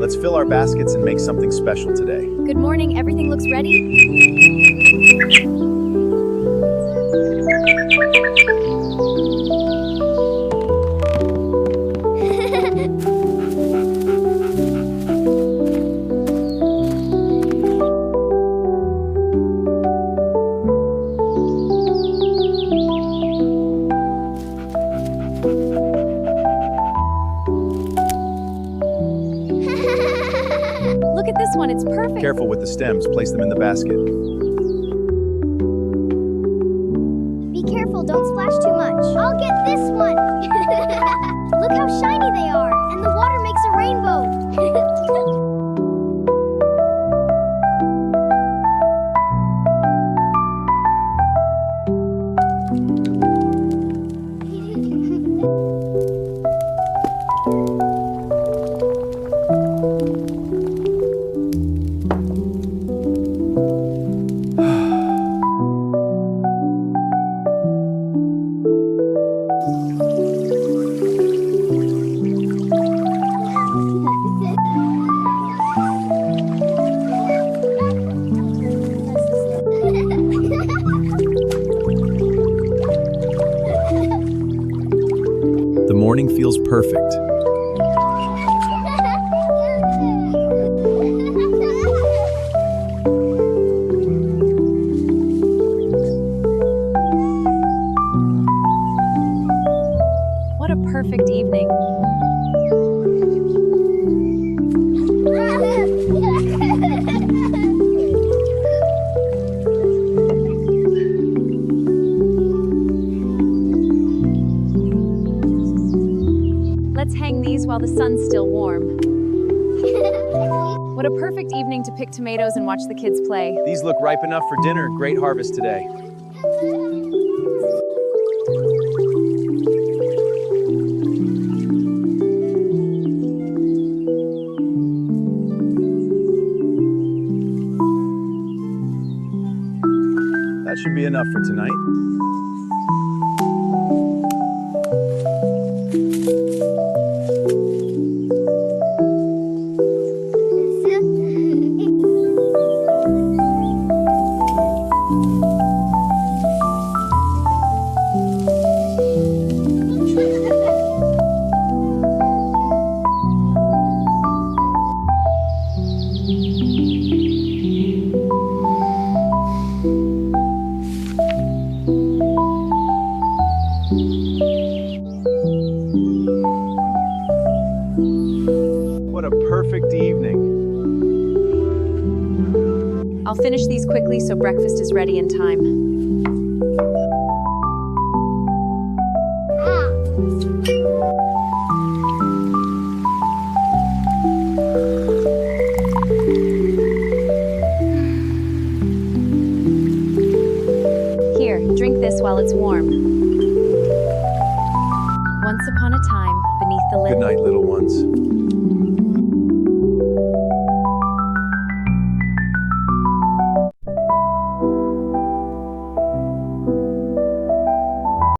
Let's fill our baskets and make something special today. Good morning. Everything looks ready? Look at this one. It's perfect. Careful with the stems, place them in the basket. Be careful, don't splash too much. I'll get this one. Look how shiny they are, and the water makes a rainbow. The morning feels perfect. What a perfect evening. Let's hang these while the sun's still warm. What a perfect evening to pick tomatoes and watch the kids play. These look ripe enough for dinner. Great harvest today. That should be enough for tonight. What a perfect evening. I'll finish these quickly so breakfast is ready in time. Here, drink this while it's warm. Once upon a time, beneath the Good night, little ones.